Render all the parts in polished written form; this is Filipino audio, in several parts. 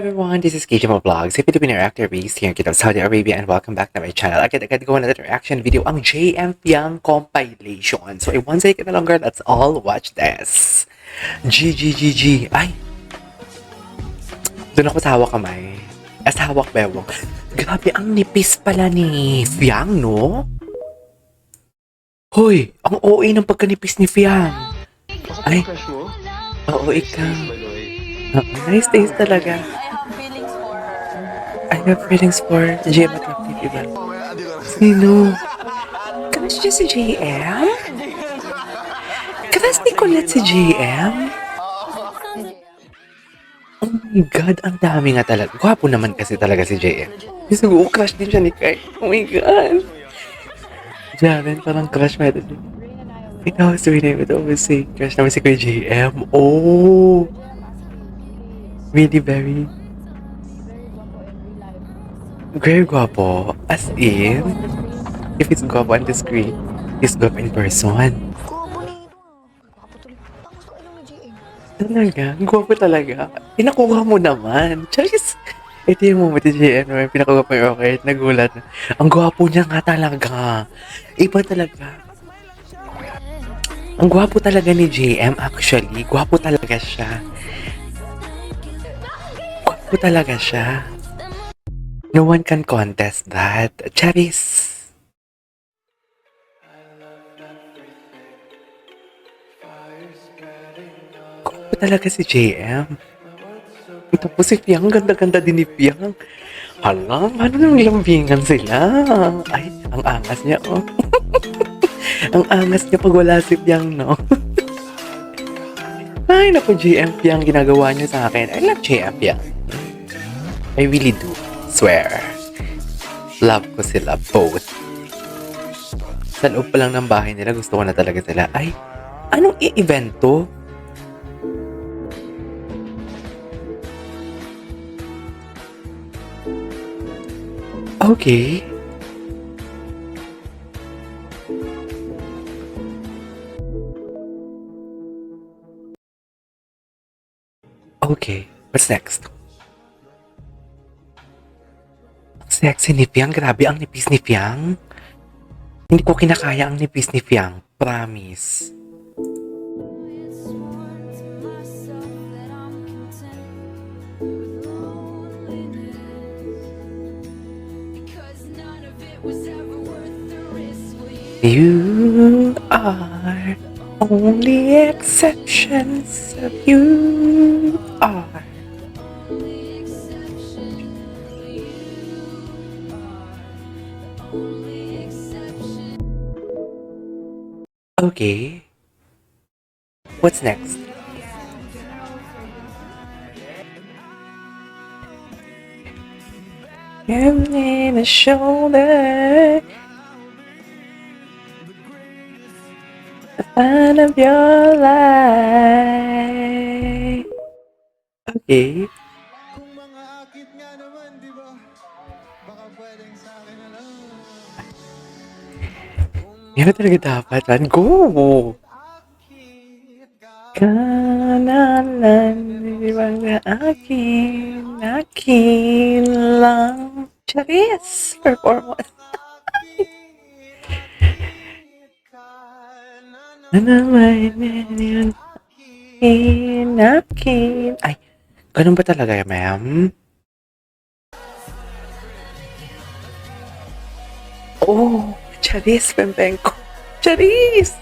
everyone, this is KJ Vlogs, a Filipino actor based here in Kingdom, Saudi Arabia, and welcome back to my channel. Agad-agad ko another reaction video, ang JM Piang compilation. So, one second na longer, let's all watch this. G. Ay! Doon ako sa hawak kamay. Sa hawak bewang. Grabe, ang nipis pala ni Fiang, no? Hoy, ang OA ng pagkanipis ni Fiang. Ay, oo, ikaw. Nice taste talaga. I have feelings for JM at Laptip, diba? Sino? Crush niya si JM? Crush ni Colette si JM? Oh my God, ang dami nga talaga. Gwapo naman kasi talaga si JM. Gusto ko, crush din siya ni Kai. Oh my God. Jaren, parang crush mo ito. Ikaw, sweet name ito. Always say, crush naman si Kuya JM. Oh! Really very guwapo. As in, if it's guwapo on the screen, it's guwapo in person. Gwapo nito. Gwapo tuloy. Tapos ko alam ni JM. Talaga? Guwapo talaga. Pinakuha mo naman. Charis! Ito yung moment ni JM naman. Pinakuha mo yung okay. Nagulat na. Ang guwapo niya nga talaga. Iba talaga. Ang guwapo talaga ni JM actually. Guwapo talaga siya. Guwapo talaga siya. No one can contest that. Charis! Guwapo talaga si JM. Tapos si Piang, ganda-ganda din ni Piang. Hala, ano nang lambingan sila? Ay, ang angas niya, oh. Ang angas niya pag wala si Piang, no? Ay, naku, JM Piang, ginagawa niya sa akin. I love JM Piang. I really do. Swear. Love ko sila both. Sa loob pa lang ng bahay nila, gusto ko na talaga sila. Ay, anong i-event to? Okay. Okay, what's next? Sexy ni Piang, grabe ang nipis ni Piang. Hindi ko kinakaya ang nipis ni Piang, promise. You are only exceptions of you are. Okay. What's next? Give me the shoulder. The fan of your life. Okay. Kung mga akit nga naman, di ba? Baka pwedeng sa akin na lang. Yan na talaga dapat, man. Go! Akit ka. Kanalan, di ba nga akin lang. Charis! Performance. Na naman yun. Akin. Ay, ganun ba talaga, ma'am? Oh, Charis, Pempenko. Charis!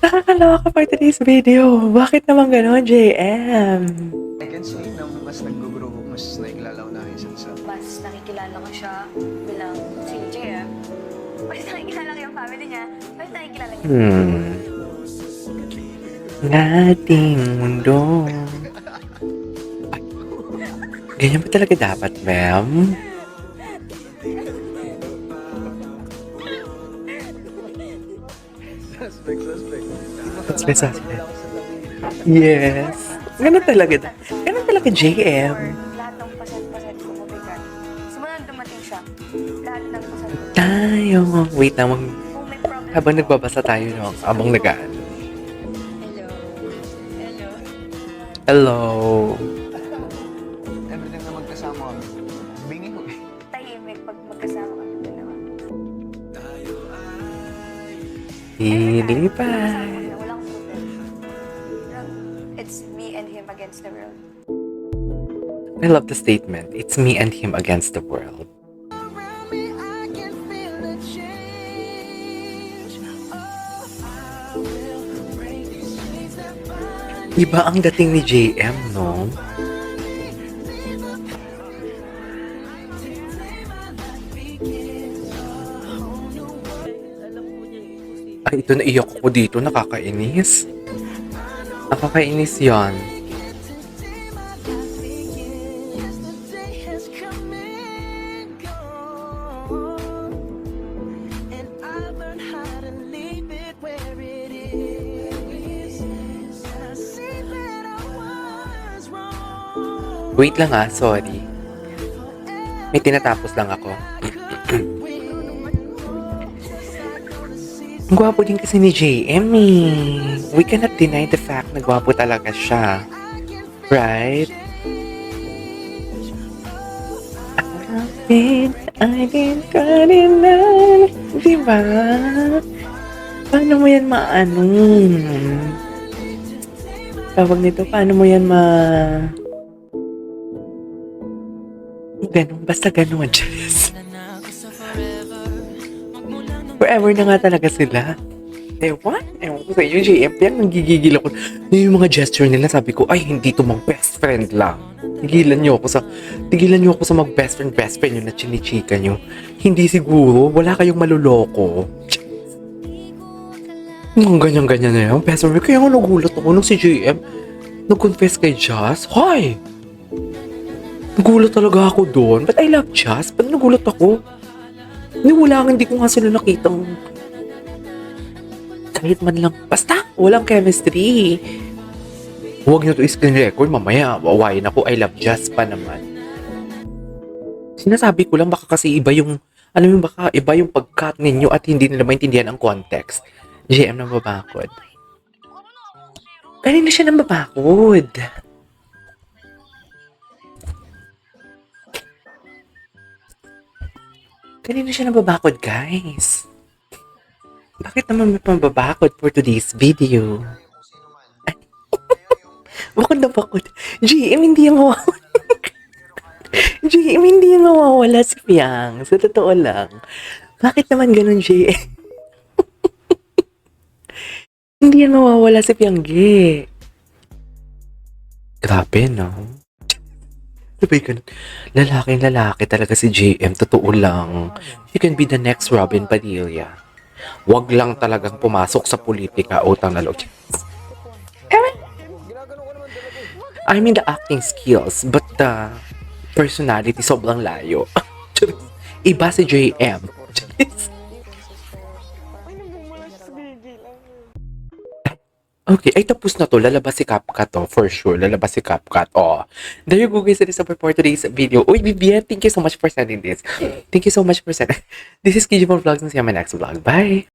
Nakakalawa ka pa today's video. Bakit naman gano'n, JM? I can say na mas nag-grow, mas naikilala ko na isa't isa. Mas nakikilala ko siya bilang si JM. Mas nakikilala ko yung family niya. Mas nakikilala niya. Nating mundo. Ay, ganyan ba talaga dapat, ma'am? Suspect. Yes. Ganun talaga. Ganun talaga, JM. Lahat ng pasal-pasal ko mabigat. Simula nang dumating siya, lahat ng pasal ko. Tayo. Wait lang. Kung may problem, Habang nagbabasa tayo, no? Habang nagaan. hello. Hello. Hello. Everything na magkasama kami. Bingi ko eh. Tahimik pag magkasama kami dalawa. Ilipay. Walang putin. It's me and him against the world. I love the statement. It's me and him against the world. Iba ang dating ni JM, no? Ay, ito naiyak ko dito. Nakakainis. Nakakainis yan. Wait lang sorry. May tinatapos lang ako. Ang gwapo din kasi ni JM eh. We cannot deny the fact na gwapo talaga siya. Right? I didn't cut it down. Diba? Paano mo yan maano? Tawag nito, paano mo yan ganun, basta ganun, Jess. Forever na nga talaga sila. Ewan ko sa iyo, JM. Yan, nanggigigil ako. Yung mga gesture nila, sabi ko, ay, hindi to mag best friend lang. Tigilan niyo ako sa mag best friend yun na chinichika niyo. Hindi siguro, wala kayong maluloko. Ganyan-ganyan na yan. Best friend, kaya nga nagulat ako nung si JM nag-confess kay Jazz. Hi! Nagulat talaga ako doon. But I love Jazz. Ba't nagulat ako? Hindi ko nga sila nakitang kahit man lang. Basta, walang chemistry. Huwag nyo to screen record. Mamaya, wawain ako. I love Jazz pa naman. Sinasabi ko lang, baka kasi iba yung, alam mo baka iba yung pag-cut ninyo at hindi nila maintindihan ang context. JM na babakod. Kanina siya nang babakod. Kanina siya nababakod, guys. Bakit naman may pambabakod for today's video? Bakod na bakod. GM, hindi yung mawawala. GM, hindi yung mawawala si Piang. Sa totoo lang. Bakit naman ganun, GM? Hindi yan mawawala si Piang G. Grabe, no? Sabay ganun. Lalaki talaga si JM. Totoo lang. He can be the next Robin Padilla. Wag lang talagang pumasok sa politika. Utang na loob. I mean the acting skills, but the personality sobrang layo. Iba si JM. Okay, ay tapos na to. Lalabas si CapCut to, for sure. Lalabas si CapCut. Oh. There you go guys. That is all for today's video. Uy, Vivian, thank you so much for sending this. Thank you so much for sending. This is Kijimon Vlogs and see you on my next vlog. Bye!